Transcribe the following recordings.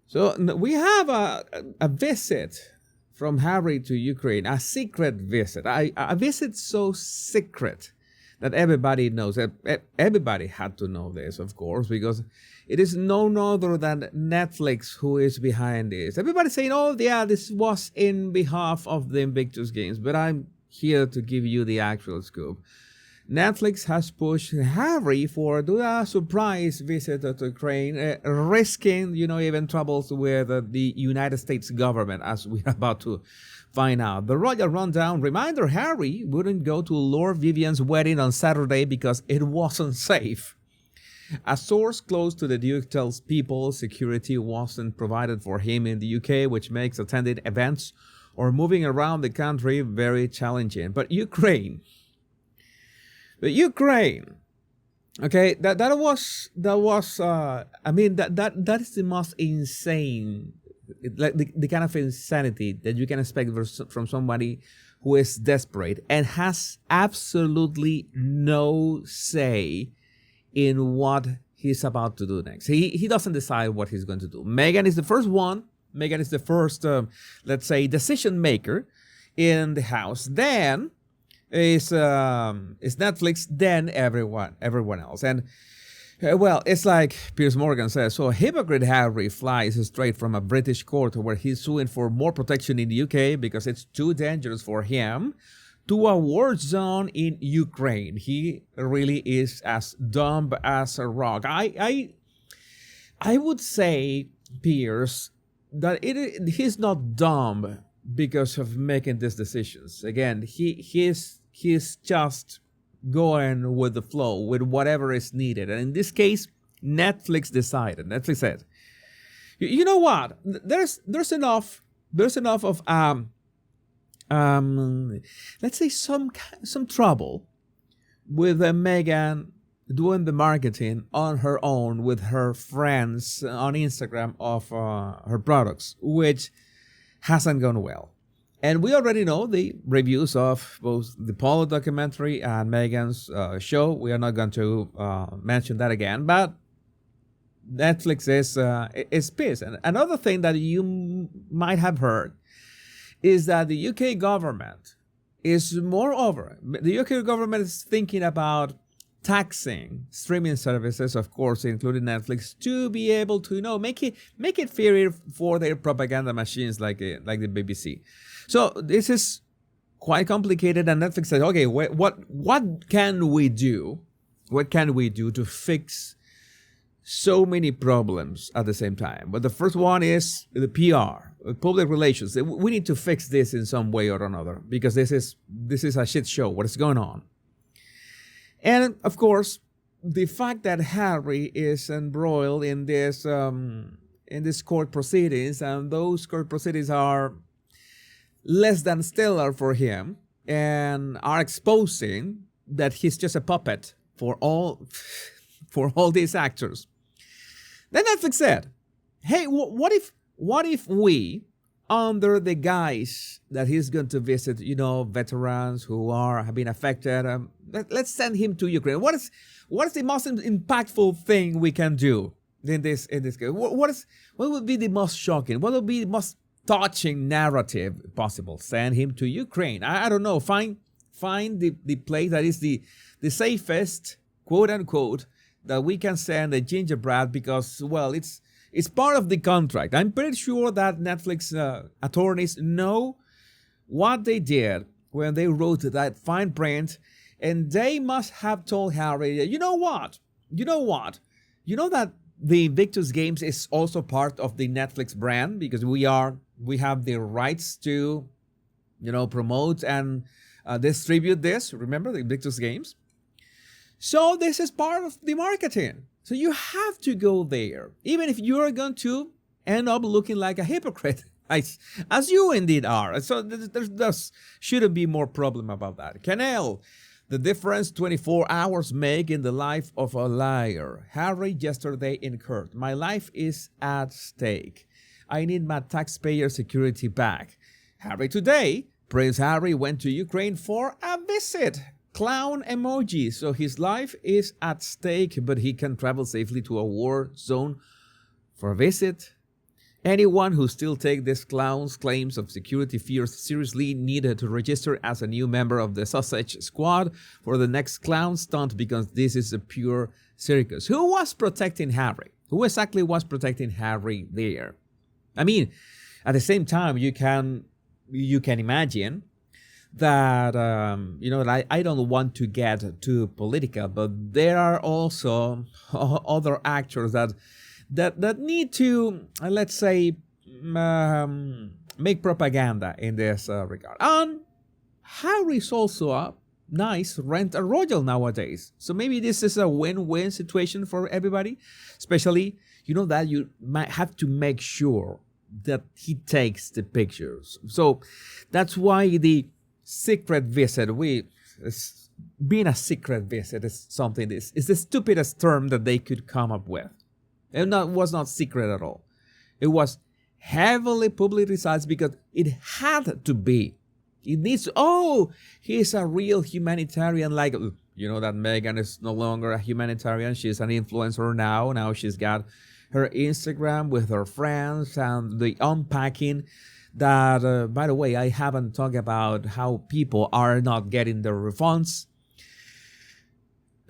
So we have a visit from Harry to Ukraine, a secret visit, a visit so secret that everybody knows. Everybody had to know this, of course, because it is none other than Netflix who is behind this. Everybody saying, oh, yeah, this was in behalf of the Invictus Games, but I'm here to give you the actual scoop. Netflix has pushed Harry for a surprise visit to Ukraine, risking, even troubles with the United States government, as we're about to find out. The Royal Rundown reminder: Harry wouldn't go to Lord Vivian's wedding on Saturday because it wasn't safe. A source close to the Duke tells People security wasn't provided for him in the UK, which makes attending events or moving around the country very challenging. But Ukraine, okay, that is the most insane, like the kind of insanity that you can expect from somebody who is desperate and has absolutely no say in what he's about to do next. He doesn't decide what he's going to do. Meghan is the first one. Meghan is the first, let's say, decision maker in the house. Then is Netflix, then everyone else. And well, it's like Piers Morgan says, so hypocrite Harry flies straight from a British court where he's suing for more protection in the UK because it's too dangerous for him to a war zone in Ukraine. He really is as dumb as a rock. I would say, Piers, that he's not dumb because of making these decisions. Again, he's just going with the flow, with whatever is needed. And in this case, Netflix decided. Netflix said, you know what? There's enough of let's say some trouble with Meghan doing the marketing on her own with her friends on Instagram of her products, which hasn't gone well. And we already know the reviews of both the Polo documentary and Meghan's show. We are not going to mention that again, but Netflix is pissed. And another thing that you might have heard is that the UK government is, moreover, the UK government is thinking about taxing streaming services, of course, including Netflix, to be able to, make it fairer for their propaganda machines like the BBC. So this is quite complicated, and Netflix said, okay, what can we do? What can we do to fix so many problems at the same time? But the first one is the PR, public relations. We need to fix this in some way or another because this is a shit show. What is going on? And of course, the fact that Harry is embroiled in this court proceedings, and those court proceedings are less than stellar for him and are exposing that he's just a puppet for all these actors. Then Netflix said, hey, what if we, under the guise that he's going to visit, veterans who have been affected, let's send him to Ukraine. What is the most impactful thing we can do in this case? What would be the most shocking? What would be the most touching narrative possible? Send him to Ukraine. I don't know. Find the place that is the safest, quote unquote, that we can send a gingerbread because, well, it's part of the contract. I'm pretty sure that Netflix attorneys know what they did when they wrote that fine print, and they must have told Harry, you know that the Invictus Games is also part of the Netflix brand because we have the rights to, promote and distribute this. Remember the Invictus Games? So this is part of the marketing. So you have to go there, even if you're going to end up looking like a hypocrite, as you indeed are. So there shouldn't be more problem about that. Canel, the difference 24 hours make in the life of a liar. Harry yesterday incurred. My life is at stake. I need my taxpayer security back. Harry today. Prince Harry went to Ukraine for a visit. Clown emoji. So his life is at stake, but he can travel safely to a war zone for a visit. Anyone who still takes this clown's claims of security fears seriously needed to register as a new member of the Sausage Squad for the next clown stunt, because this is a pure circus. Who was protecting Harry? Who exactly was protecting Harry there? I mean, at the same time, you can imagine that, I don't want to get too political, but there are also other actors that need to, let's say, make propaganda in this regard. And Harry's also a nice rent-a-royal nowadays. So maybe this is a win-win situation for everybody. Especially, that you might have to make sure that he takes the pictures. So that's why the secret visit, being a secret visit is something, is the stupidest term that they could come up with. It was not secret at all. It was heavily publicized because it had to be. It needs, he's a real humanitarian, like, that Meghan is no longer a humanitarian. She's an influencer now. Now she's got her Instagram with her friends and the unpacking that, by the way, I haven't talked about how people are not getting their refunds.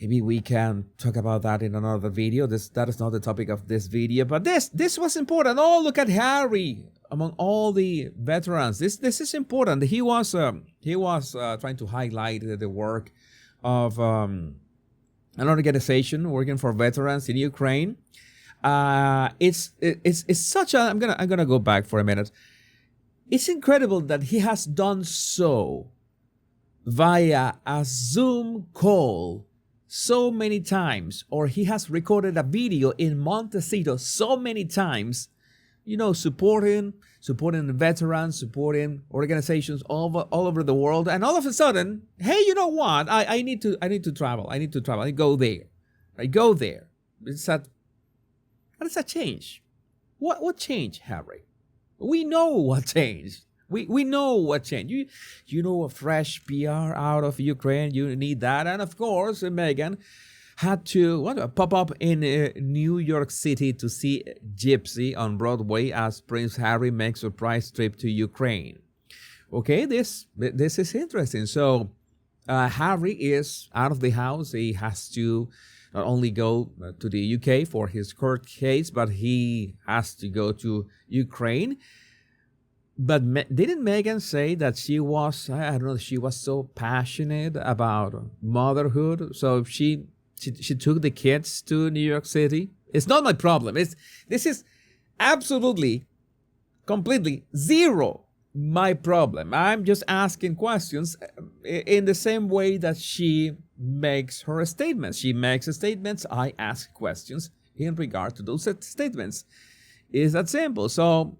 Maybe we can talk about that in another video. That is not the topic of this video, but this was important. Oh, look at Harry among all the veterans. This is important. He was trying to highlight the work of an organization working for veterans in Ukraine. It's such a. I'm gonna go back for a minute. It's incredible that he has done so via a Zoom call so many times, or he has recorded a video in Montecito so many times, supporting the veterans, supporting organizations all over the world, and all of a sudden, hey, you know what? I need to travel. I go there. I go there. What is that change? What changed, Harry? We know what changed. We know what changed. A fresh PR out of Ukraine. You need that. And of course, Meghan had to pop up in New York City to see Gypsy on Broadway as Prince Harry makes a surprise trip to Ukraine. Okay, this is interesting. So Harry is out of the house. He has to not only go to the UK for his court case, but he has to go to Ukraine. But didn't Meghan say that she was, she was so passionate about motherhood, so she took the kids to New York City? It's not my problem. This is absolutely, completely zero my problem. I'm just asking questions in the same way that she makes her statements. She makes statements, I ask questions in regard to those statements. It's that simple. So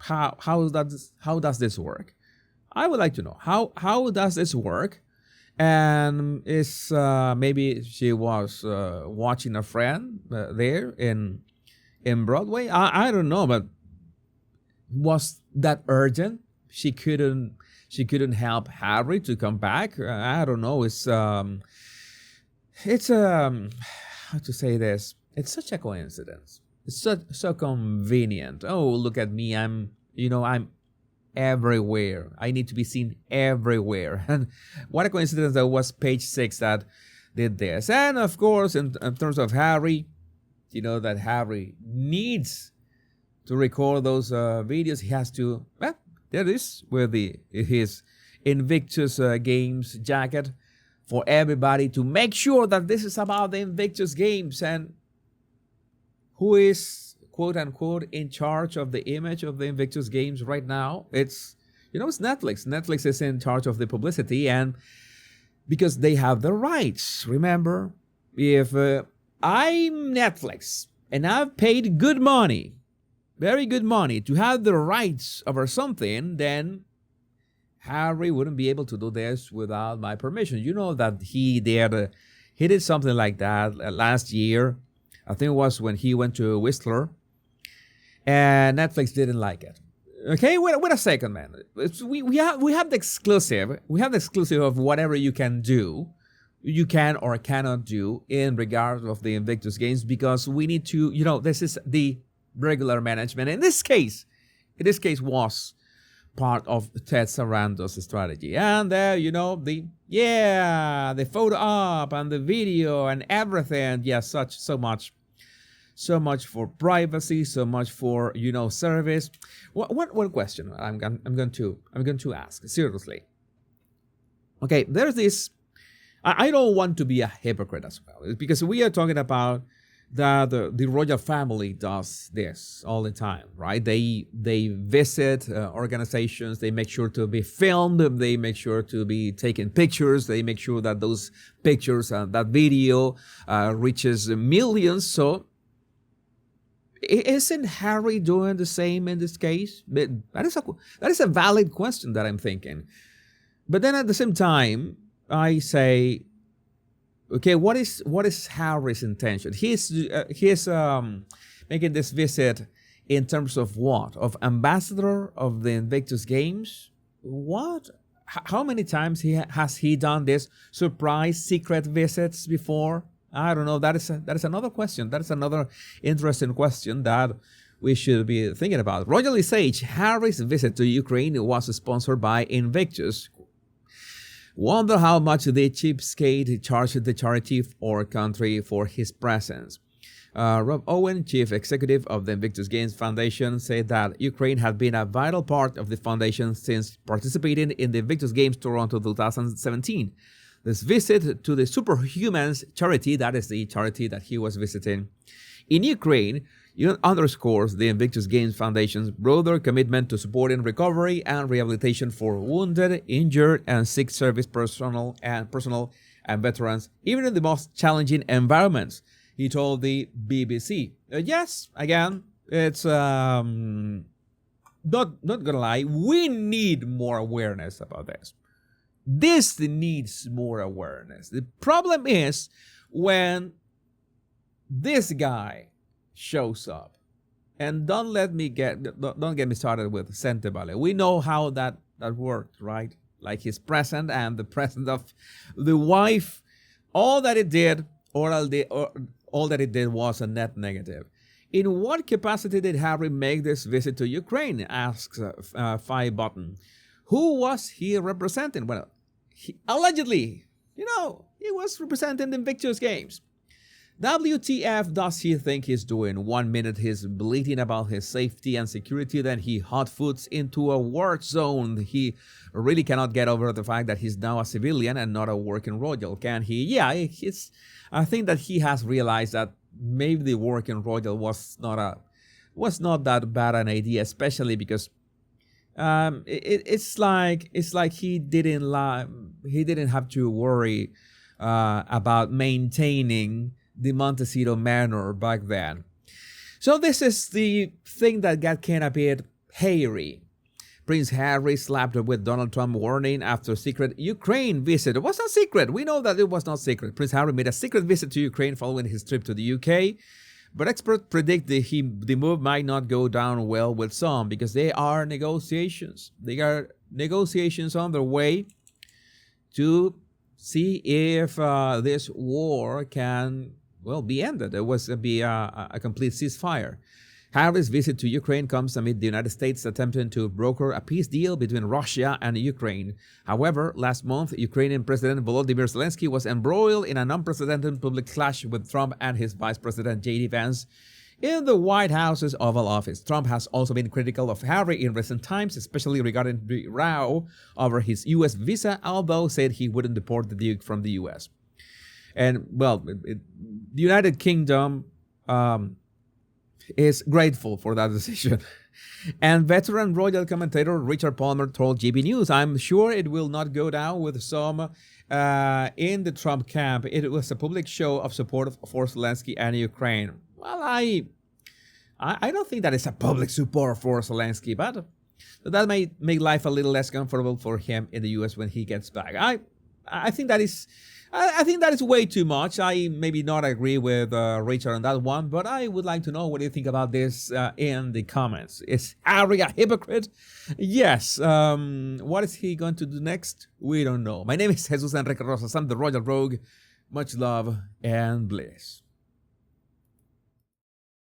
how does this work? I would like to know how does this work? And is maybe she was watching a friend there in Broadway? I don't know, but was that urgent? She couldn't help Harry to come back. I don't know. It's how to say this? It's such a coincidence. It's so convenient. Oh, look at me. I'm everywhere. I need to be seen everywhere. And what a coincidence that was Page 6 that did this. And of course, in terms of Harry, that Harry needs to record those videos. He has to, there it is, with his Invictus Games jacket for everybody to make sure that this is about the Invictus Games. And who is, quote unquote, in charge of the image of the Invictus Games right now? It's Netflix. Netflix is in charge of the publicity, and because they have the rights. Remember, if I'm Netflix and I've paid good money, very good money, to have the rights over something, then Harry wouldn't be able to do this without my permission. You know that he did something like that last year. I think it was when he went to Whistler, and Netflix didn't like it. Okay, wait a second, man. We have the exclusive. We have the exclusive of whatever you can or cannot do in regards of the Invictus Games, because we need to. This is the regular management. In this case was part of Ted Sarandos' strategy. And there, the photo op and the video and everything. Yeah, so much for privacy, so much for service. One question I'm going to ask seriously. Okay, there's this. I don't want to be a hypocrite as well, because we are talking about that the royal family does this all the time, right? They visit organizations, they make sure to be filmed, they make sure to be taking pictures, they make sure that those pictures and that video reaches millions. So isn't Harry doing the same in this case? But that is a valid question that I'm thinking. But then at the same time, I say, okay, what is Harry's intention? He's making this visit in terms of what? Of ambassador of the Invictus Games? What? How many times has he done this surprise secret visits before? I don't know. That is another question. That is another interesting question that we should be thinking about. Royally Sage, Harry's visit to Ukraine was sponsored by Invictus. Wonder how much the cheapskate charged the charity or country for his presence. Rob Owen, chief executive of the Invictus Games Foundation, said that Ukraine had been a vital part of the foundation since participating in the Invictus Games Toronto 2017. This visit to the Superhumans charity, that is the charity that he was visiting in Ukraine, underscores the Invictus Games Foundation's broader commitment to supporting recovery and rehabilitation for wounded, injured, and sick service personnel and veterans, even in the most challenging environments, he told the BBC. Yes, again, it's not gonna lie, we need more awareness about this. This needs more awareness. The problem is when this guy shows up, and don't get me started with Sentebale. We know how that worked, right? Like his present and the present of the wife, all that it did was a net negative. In what capacity did Harry make this visit to Ukraine? Asks Five Button. Who was he representing? Well, allegedly, he was representing the Invictus Games. WTF does he think he's doing? 1 minute he's bleating about his safety and security, then he hot foots into a war zone. He really cannot get over the fact that he's now a civilian and not a working royal, can he? Yeah, I think that he has realized that maybe the working royal was not that bad an idea, especially because it's like he didn't have to worry about maintaining the Montecito Manor back then. So this is the thing that got kind of a bit hairy. Prince Harry slapped with Donald Trump warning after secret Ukraine visit. It was not secret. We know that it was not secret. Prince Harry made a secret visit to Ukraine following his trip to the UK. But experts predict the move might not go down well with some because there are negotiations. There are negotiations on their way to see if this war can be ended. It was be a complete ceasefire. Harry's visit to Ukraine comes amid the United States attempting to broker a peace deal between Russia and Ukraine. However, last month, Ukrainian President Volodymyr Zelensky was embroiled in an unprecedented public clash with Trump and his Vice President J.D. Vance in the White House's Oval Office. Trump has also been critical of Harry in recent times, especially regarding the row over his U.S. visa, although said he wouldn't deport the Duke from the U.S. And, the United Kingdom is grateful for that decision. And veteran royal commentator Richard Palmer told GB News, I'm sure it will not go down with some in the Trump camp. It was a public show of support for Zelensky and Ukraine. Well, I don't think that is a public support for Zelensky, but that may make life a little less comfortable for him in the U.S. when he gets back. I think that is way too much. I maybe not agree with Richard on that one, but I would like to know what you think about this in the comments. Is Harry a hypocrite? Yes. What is he going to do next? We don't know. My name is Jesus Enrique Rosas. I'm the Royal Rogue. Much love and bliss.